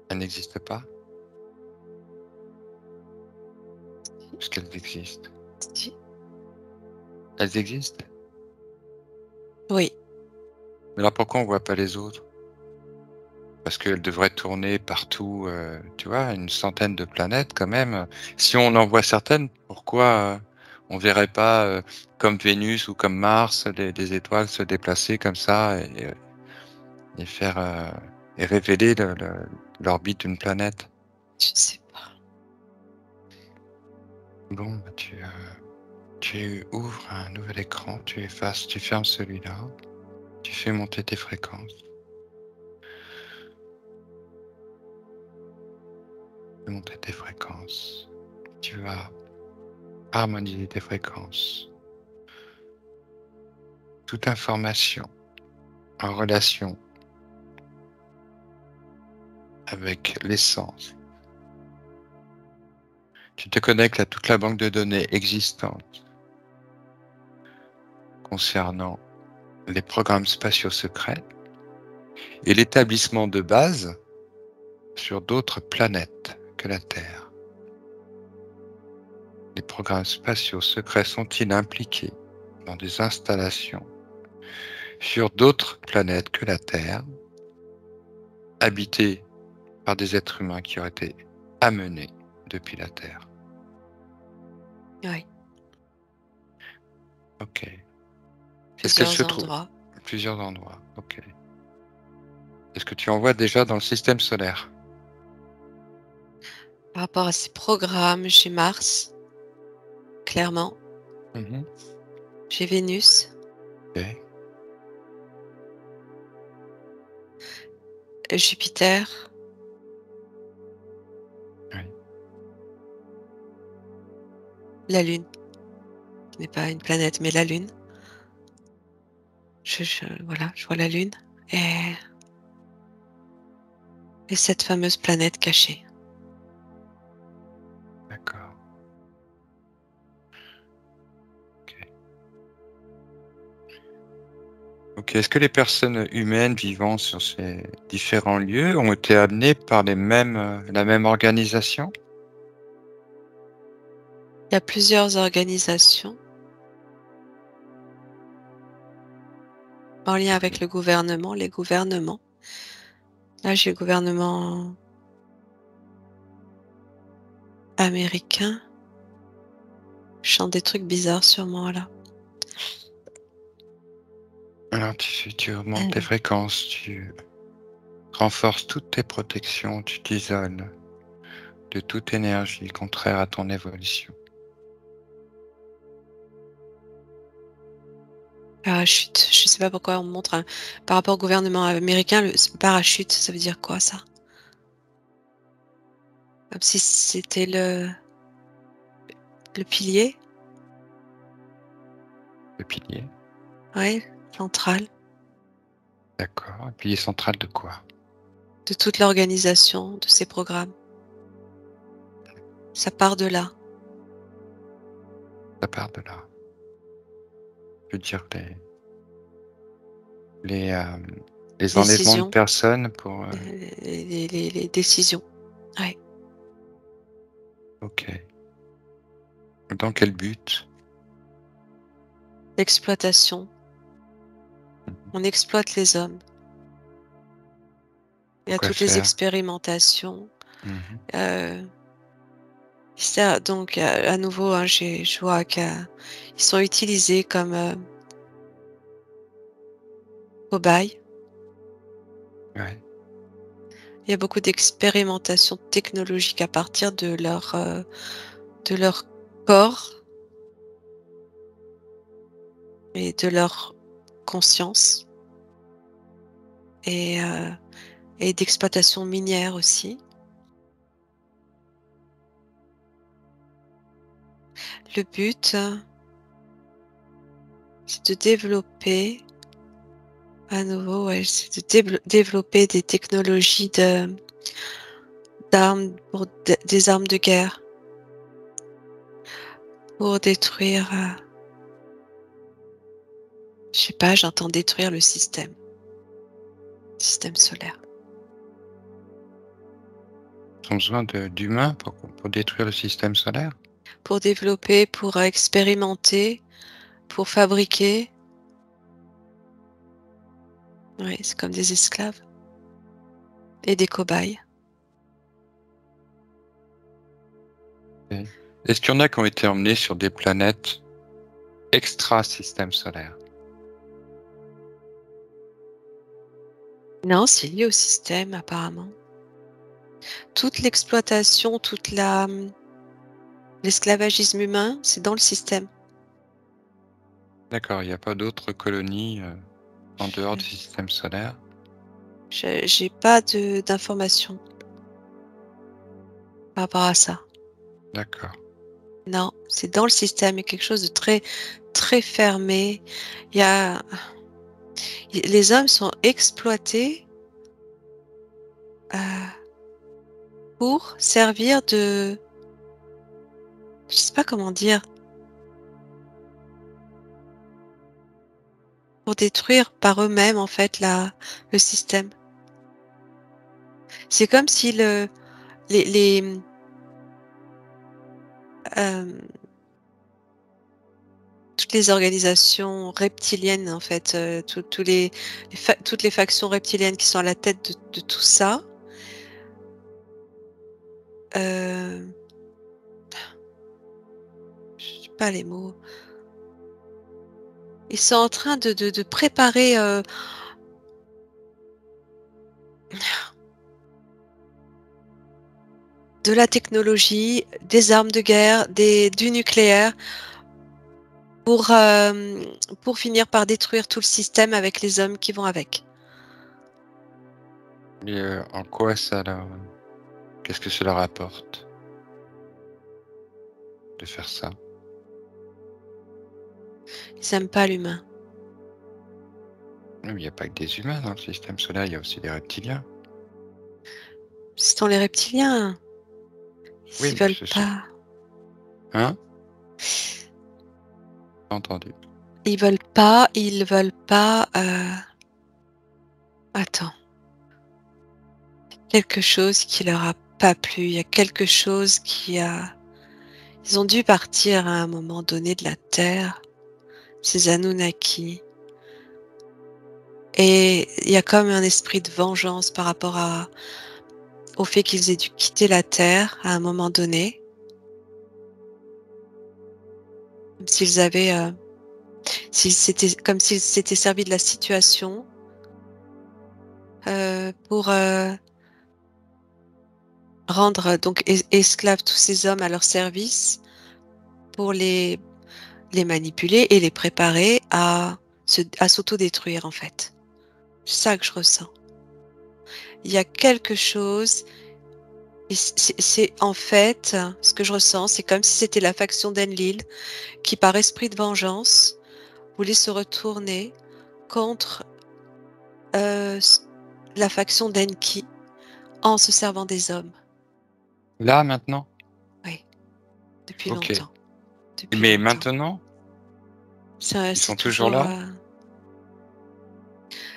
Elles n'existent pas? Parce qu'elles existent. Si. Elles existent? Oui, Mais alors pourquoi on voit pas les autres? Parce qu'elle devrait tourner partout, tu vois, une centaine de planètes quand même. Si on en voit certaines, pourquoi, on verrait pas, comme Vénus ou comme Mars, des étoiles se déplacer comme ça et faire, et révéler l'orbite d'une planète? Je sais pas. Bon, bah, tu ouvres un nouvel écran, tu effaces, tu fermes celui-là, tu fais monter tes fréquences. Fais monter tes fréquences. Tu vas harmoniser tes fréquences. Toute information en relation avec l'essence. Tu te connectes à toute la banque de données existante concernant les programmes spatiaux secrets et l'établissement de base sur d'autres planètes que la Terre. Les programmes spatiaux secrets sont-ils impliqués dans des installations sur d'autres planètes que la Terre, habitées par des êtres humains qui auraient été amenés depuis la Terre? Oui, Ok. Est-ce qu'elle se plusieurs trouve endroits. plusieurs endroits? Ok. Est-ce que tu en vois déjà dans le système solaire? Par rapport à ces programmes, j'ai Mars, clairement. Mhm. J'ai Vénus, Ok. Jupiter, Oui. la Lune, qui n'est pas une planète, mais la Lune. Voilà, je vois la Lune et cette fameuse planète cachée. D'accord. Ok. Ok. Est-ce que les personnes humaines vivant sur ces différents lieux ont été amenées par la même organisation? Il y a plusieurs organisations en lien avec le gouvernement, les gouvernements. Là, j'ai le gouvernement américain. Je chante des trucs bizarres sur moi, là. Alors, tu augmentes tes fréquences, tu renforces toutes tes protections, tu t'isoles de toute énergie contraire à ton évolution. Parachute. Je sais pas pourquoi on me montre par rapport au gouvernement américain, le parachute, ça veut dire quoi, ça? Comme si c'était le pilier, Le pilier, ouais, central, d'accord. Le pilier central de quoi? de toute l'organisation de ces programmes. Ça part de là. Ça part de là. Je veux dire les, euh, les enlèvements de Décision, personnes pour... les décisions. Ouais. ok. Dans quel but? L'exploitation. Mhm. On exploite les hommes. Il y a Pourquoi toutes les faire? expérimentations. Mhm. Euh, ça, donc, à nouveau, hein, je vois qu'ils sont utilisés comme cobayes. Ouais, Il y a beaucoup d'expérimentations technologiques à partir de leur corps et de leur conscience et, euh, et d'exploitation minière aussi. Le but, c'est de développer, à nouveau, ouais, c'est de développer des technologies d'armes, des armes de guerre pour détruire, je sais pas, j'entends détruire le système solaire. ils ont besoin d'humains pour détruire le système solaire? Pour développer, pour expérimenter, pour fabriquer. Oui, c'est comme des esclaves. et des cobayes. Ok. Est-ce qu'il y en a qui ont été emmenés sur des planètes extra-système solaire? Non, c'est lié au système apparemment. Toute l'exploitation, l'esclavagisme humain, c'est dans le système. D'accord, il n'y a pas d'autres colonies en dehors du Je système solaire? j'ai pas d'informations par rapport à ça. D'accord. Non, c'est dans le système, il y a quelque chose de très, très fermé. Il y a les hommes sont exploités, pour servir je sais pas comment dire, pour détruire par eux-mêmes en fait le système. C'est comme si les, hem, toutes les organisations reptiliennes en fait, tous toutes les factions reptiliennes qui sont à la tête de tout ça, heu, je sais pas les mots. Ils sont en train de préparer, de la technologie, des armes de guerre, du nucléaire pour finir par détruire tout le système avec les hommes qui vont avec. Et en quoi ça leur... Qu'est-ce que ça leur apporte de faire ça? Ils aiment pas l'humain. Oui, mais il n'y a pas que des humains dans le système solaire, il y a aussi des reptiliens. Ce sont les reptiliens. Oui, Ils mais veulent ce sont... pas. Hein? Pas entendu. Ils veulent pas, attends, quelque chose qui leur a pas plu, il y a quelque chose qui a ils ont dû partir à un moment donné de la Terre, ces Anunnaki et il y a comme un esprit de vengeance par rapport au fait qu'ils aient dû quitter la Terre à un moment donné. Comme s'ils avaient, comme s'ils s'étaient servis de la situation, pour, rendre donc esclaves tous ces hommes à leur service, pour les manipuler et les préparer à s'autodétruire en fait. C'est ça que je ressens. Il y a quelque chose et c'est en fait, ce que je ressens, c'est comme si c'était la faction d'Enlil qui par esprit de vengeance voulait se retourner contre, s la faction d'Enki en se servant des hommes. Là, maintenant? Oui, depuis Ok. longtemps, depuis Mais longtemps. maintenant, ils C'est sont toujours toujours, là?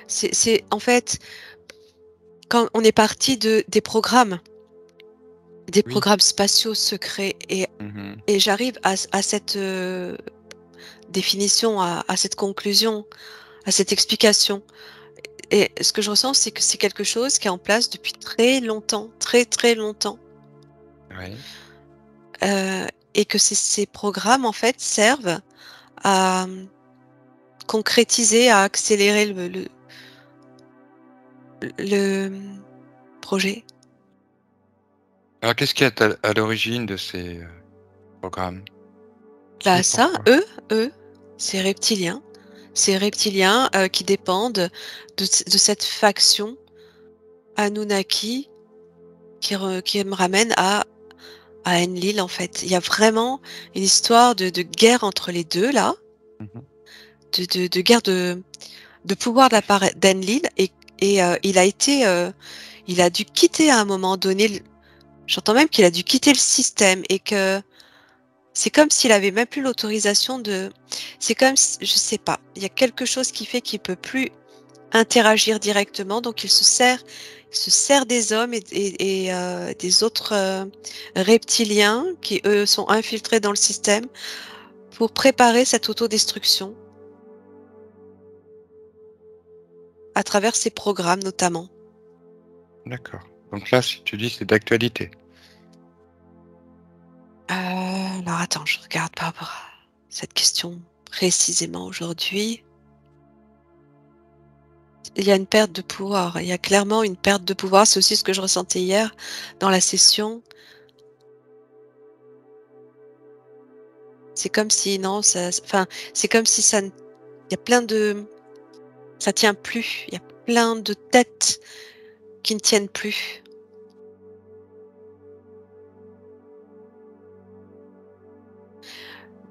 c'est en fait, quand on est parti des Oui. programmes spatiaux secrets Mhm. et j'arrive à cette, définition, à cette conclusion, à cette explication et ce que je ressens, c'est que c'est quelque chose qui est en place depuis très longtemps, très, très longtemps, Oui. et que ces programmes, en fait, servent à, concrétiser, à accélérer le projet. Alors, qu'est-ce qui est à l'origine de ces programmes? Qui Bah, et ça, pourquoi? eux, c'est reptiliens. C'est reptiliens, qui dépendent de cette faction Anunnaki qui me ramène à Enlil, en fait. Il y a vraiment une histoire de guerre entre les 2 là, Mhm. de guerre de pouvoir de la part d'Enlil et il a dû quitter à un moment donné j'entends même qu'il a dû quitter le système et que c'est comme s'il avait même plus l'autorisation c'est comme si je sais pas, il y a quelque chose qui fait qu'il peut plus interagir directement, donc il se sert des hommes et des autres, reptiliens qui, eux, sont infiltrés dans le système pour préparer cette autodestruction à travers ces programmes notamment. D'accord. Donc là, si tu dis c'est d'actualité. Alors attends, je regarde par rapport à cette question précisément aujourd'hui. Il y a une perte de pouvoir. Il y a clairement une perte de pouvoir. C'est aussi ce que je ressentais hier dans la session. C'est comme si non, enfin, c'est comme si ça, il y a plein de, ça tient plus. Il y a plein de têtes qui ne tiennent plus.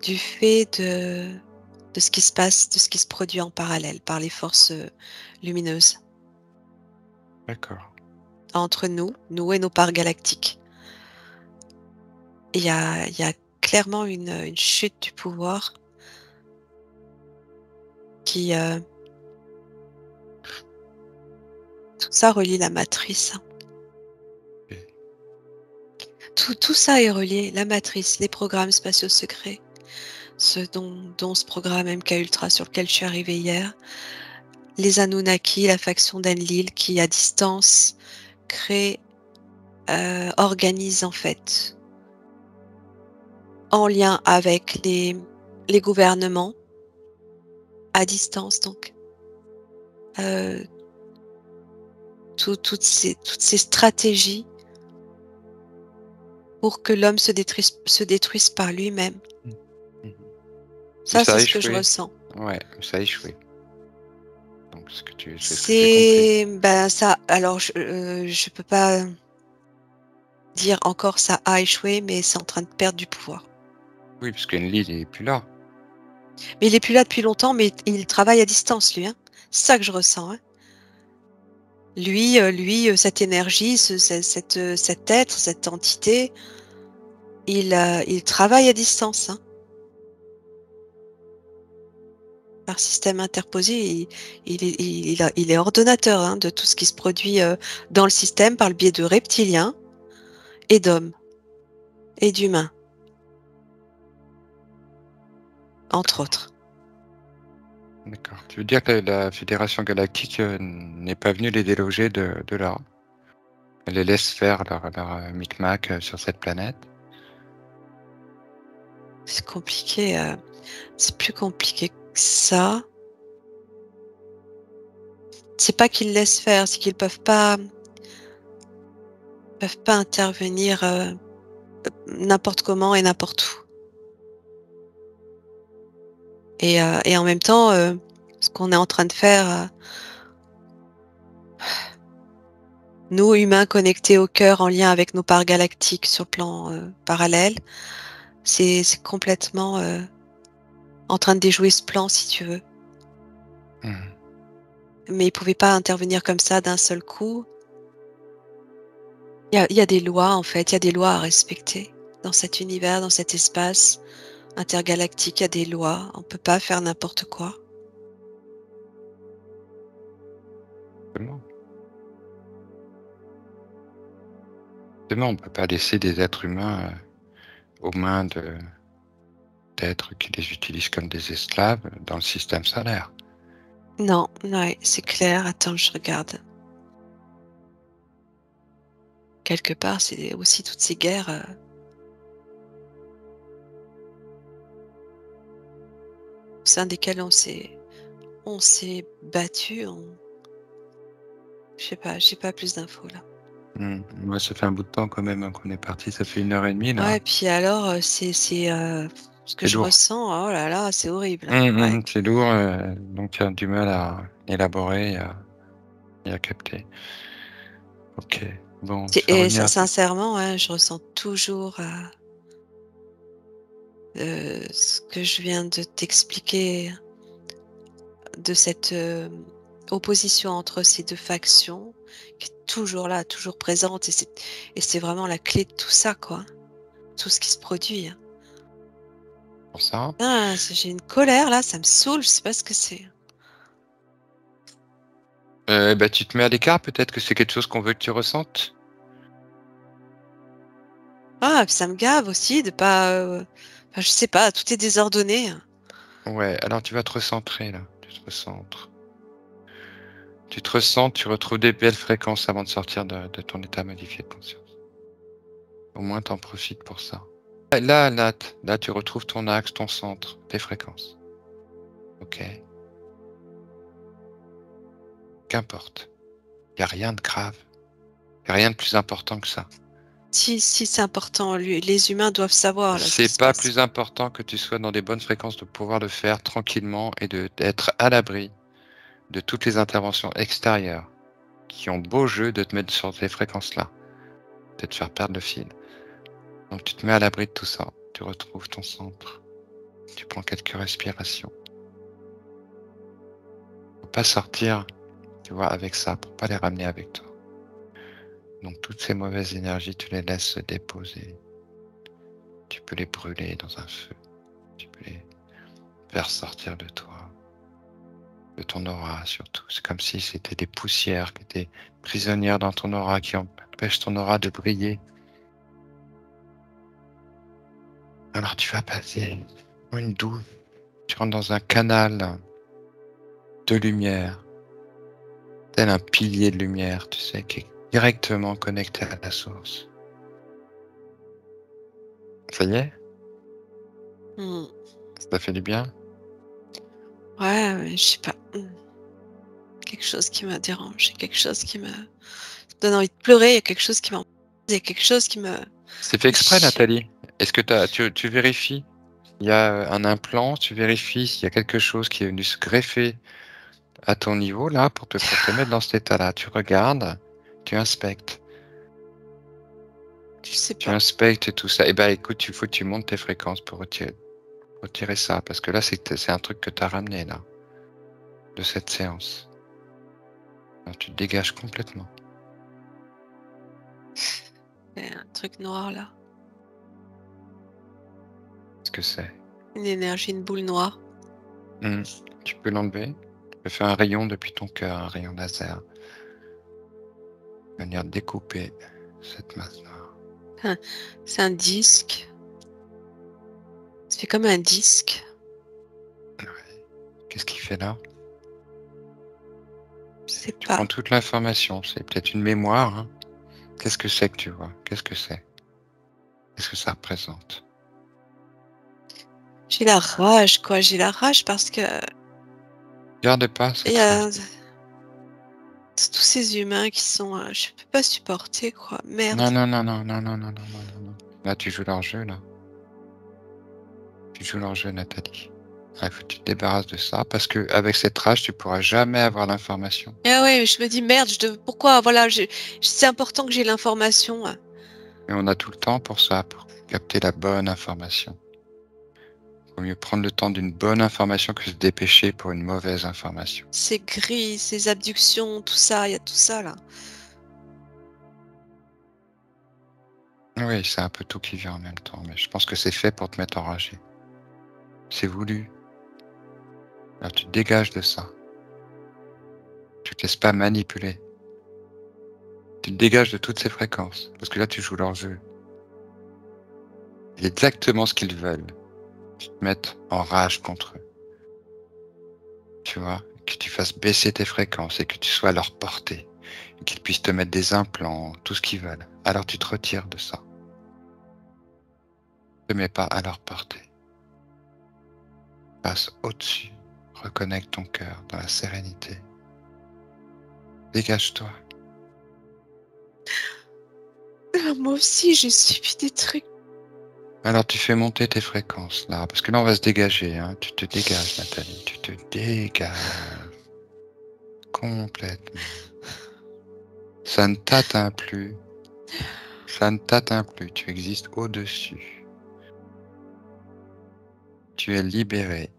Du fait de ce qui se passe, de ce qui se produit en parallèle par les forces lumineuses D'accord. entre nous et nos parts galactiques. Il y a clairement une chute du pouvoir qui, tout ça relie la matrice. Ok. Tout ça est relié, la matrice, les programmes spatiaux secrets, ce dont ce programme MK Ultra sur lequel je suis arrivée hier, les Anunnaki, la faction d'Enlil qui à distance crée, organise en fait, en lien avec les gouvernements, à distance donc, euh, toutes ces stratégies pour que l'homme se détruise par lui-même. Mhm. Ça, Ça c'est a ce que je échoué. ressens. Ouais, ça a échoué. Donc c'est ce que j'ai compris. Ben ça, alors je peux pas dire encore ça a échoué, mais c'est en train de perdre du pouvoir. Oui, parce qu'Enlil il est plus là. Mais il est plus là depuis longtemps, mais il travaille à distance, lui, hein. C'est ça que je ressens, hein. Lui, cette énergie, cet être, cette entité, il travaille à distance, hein. Par système interposé, il est ordonnateur, hein, de tout ce qui se produit dans le système par le biais de reptiliens et d'hommes et d'humains, entre autres. D'accord. Tu veux dire que la Fédération Galactique n'est pas venue les déloger de là. Elle les laisse faire leur micmac sur cette planète. C'est compliqué, c'est plus compliqué que ça. C'est pas qu'ils laissent faire, c'est qu'ils peuvent pas intervenir n'importe comment et n'importe où. Et en même temps, ce qu'on est en train de faire, nous humains connectés au cœur en lien avec nos parts galactiques sur le plan parallèle, c'est complètement en train de déjouer ce plan, si tu veux. Mhm. Mais ils pouvaient pas intervenir comme ça d'un seul coup. Il y a des lois, en fait, il y a des lois à respecter dans cet univers, dans cet espace intergalactique. Il y a des lois, on peut pas faire n'importe quoi. Justement. Justement, on ne peut pas laisser des êtres humains aux mains d'êtres qui les utilisent comme des esclaves dans le système solaire. Non, ouais, c'est clair. Attends, je regarde. Quelque part, c'est aussi toutes ces guerres au sein desquelles on s'est battu. Je sais pas, j'ai pas plus d'infos là. Moi, ça fait un bout de temps quand même hein, qu'on est parti. Ça fait 1 heure et demie là. Ouais, puis alors, c'est ce que C'est je lourd. ressens. Oh là là, c'est horrible, hein. Ouais. C'est lourd. Donc, tu as du mal à élaborer et à capter. Ok. Bon, je vais Et revenir. sincèrement, hein, je ressens toujours ce que je viens de t'expliquer de cette opposition entre ces deux factions qui est toujours là, toujours présente. Et c'est vraiment la clé de tout ça, quoi. Tout ce qui se produit, hein. Pour ça. Ah, j'ai une colère là, ça me saoule, je sais pas ce que c'est. Bah, tu te mets à l'écart. Peut-être que c'est quelque chose qu'on veut que tu ressentes. Ah, puis ça me gave aussi de pas. Enfin, je sais pas, tout est désordonné. Ouais. Alors, tu vas te recentrer là. Tu te recentres. Tu te ressens, tu retrouves des belles fréquences avant de sortir de ton état modifié de conscience. Au moins, t'en profites pour ça. Là, tu retrouves ton axe, ton centre, tes fréquences. Ok. Qu'importe. Il n'y a rien de grave. Il n'y a rien de plus important que ça. Si c'est important, les humains doivent savoir là, ce qui C'est se pas passe. plus important que tu sois dans des bonnes fréquences de pouvoir le faire tranquillement et d'être à l'abri de toutes les interventions extérieures qui ont beau jeu de te mettre sur ces fréquences-là, de te faire perdre le fil. Donc tu te mets à l'abri de tout ça. Tu retrouves ton centre. Tu prends quelques respirations. Faut pas sortir, tu vois, avec ça, pour pas les ramener avec toi. Donc toutes ces mauvaises énergies, tu les laisses se déposer. Tu peux les brûler dans un feu. Tu peux les faire sortir de toi, de ton aura surtout. C'est comme si c'était des poussières qui étaient prisonnières dans ton aura, qui empêchent ton aura de briller. Alors tu vas passer une douche, tu rentres dans un canal de lumière, tel un pilier de lumière, tu sais, qui est directement connecté à la source. Ça y est? Hmm. Ça t'a fait du bien? Ouais, je sais pas. Quelque chose qui me dérange, quelque chose qui me donne envie de pleurer, il y a quelque chose qui m'en... Il y a quelque chose qui me... C'est fait exprès, Nathalie. Est-ce que tu vérifies? Il y a un implant, tu vérifies s'il y a quelque chose qui est venu se greffer à ton niveau, là, pour te mettre dans cet état-là. Tu regardes, tu inspectes. Je sais Tu pas. inspectes tout ça. Eh ben, écoute, il faut que tu montes tes fréquences pour retirer ça. Parce que là, c'est un truc que tu as ramené, là, de cette séance. Alors, tu te dégages complètement. Il y a un truc noir là. Ce que c'est. Une énergie, une boule noire. Tu peux l'enlever. Tu peux faire un rayon depuis ton cœur, un rayon laser. Venir découper cette masse noire. C'est un disque. Ça fait comme un disque. Qu'est-ce qu'il fait là? Je sais Tu pas. prends toute l'information. C'est peut-être une mémoire. Hein. Qu'est-ce que c'est que tu vois? Qu'est-ce que c'est? Qu'est-ce que ça représente? J'ai la rage, quoi. J'ai la rage parce que Garde pas il cette y rage. a tous ces humains qui sont... je peux pas supporter, quoi. Merde. Non, non, non, non, non, non, non, non, non, non, non. Là, tu joues leur jeu, là. Tu joues leur jeu, Nathalie. Il faut que tu te débarrasses de ça parce que avec cette rage, tu pourras jamais avoir l'information. Ah ouais, je me dis merde, pourquoi? Voilà, c'est important que j'ai l'information. Et on a tout le temps pour ça, pour capter la bonne information. Il vaut mieux prendre le temps d'une bonne information que se dépêcher pour une mauvaise information. C'est gris, ces abductions, tout ça, il y a tout ça là. Oui, c'est un peu tout qui vient en même temps, mais je pense que c'est fait pour te mettre enragé. C'est voulu. Alors tu te dégages de ça. Tu te laisses pas manipuler. Tu te dégages de toutes ces fréquences, parce que là tu joues leur jeu. C'est exactement ce qu'ils veulent. Tu te mettes en rage contre eux. Tu vois, que tu fasses baisser tes fréquences et que tu sois à leur portée. Et qu'ils puissent te mettre des implants, tout ce qu'ils veulent. Alors tu te retires de ça. Ne te mets pas à leur portée. Passe au-dessus. Reconnecte ton cœur dans la sérénité. Dégage-toi. Moi aussi, j'ai subi des trucs. Alors tu fais monter tes fréquences là, parce que là on va se dégager. Hein. Tu te dégages, Nathalie. Tu te dégages complètement. Ça ne t'atteint plus. Ça ne t'atteint plus. Tu existes au-dessus. Tu es libéré.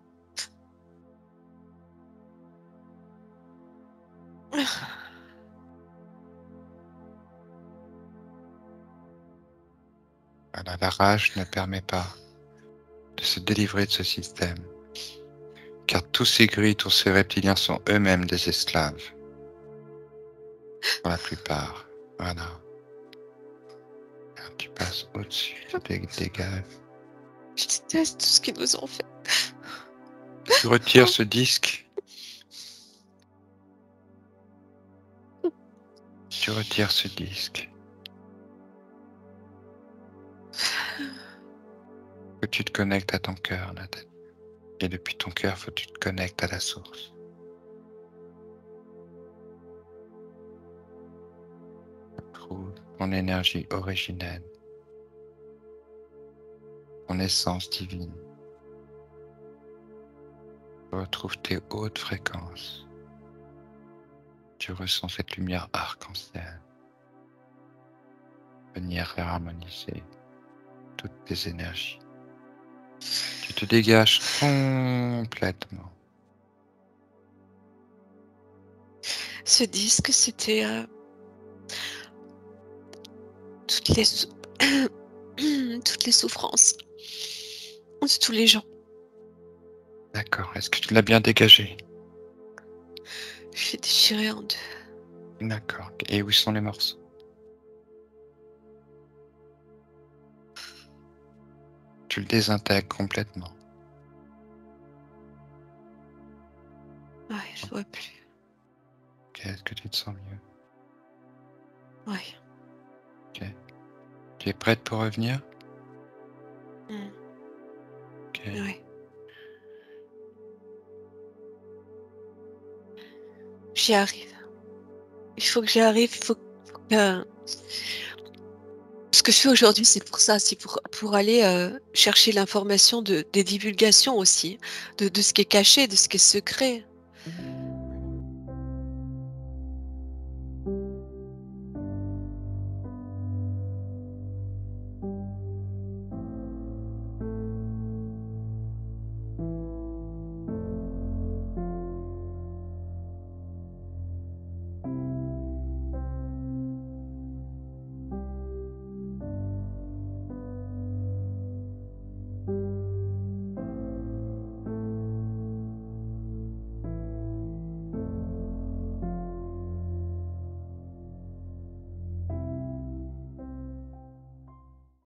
Voilà, la rage ne permet pas de se délivrer de ce système. Car tous ces gris, tous ces reptiliens sont eux-mêmes des esclaves. Pour la plupart. Voilà. Alors, tu passes au-dessus. Tu te dégages. Je déteste tout ce qu'ils nous ont fait. Tu retires ce disque. Tu retires ce disque. Faut que tu te connectes à ton cœur, Nathalie. Et depuis ton cœur, faut que tu te connectes à la source. Trouve ton énergie originelle, ton essence divine. Retrouve tes hautes fréquences. Tu ressens cette lumière arc-en-ciel venir harmoniser toutes tes énergies. Tu te dégages complètement. Ce disque, c'était toutes les toutes les souffrances de tous les gens. D'accord. Est-ce que tu l'as bien dégagé? Je l'ai déchiré en deux. D'accord. Et où sont les morceaux? Tu le désintègres complètement. Ouais, je vois plus. Ok. Est-ce que tu te sens mieux? Ouais. Ok. Tu es prête pour revenir? Mm. Ok. Ouais. J'y arrive. Il faut que j'y arrive. Il faut que... Ce que je fais aujourd'hui, c'est pour ça, c'est pour aller chercher l'information des divulgations aussi, de ce qui est caché, de ce qui est secret.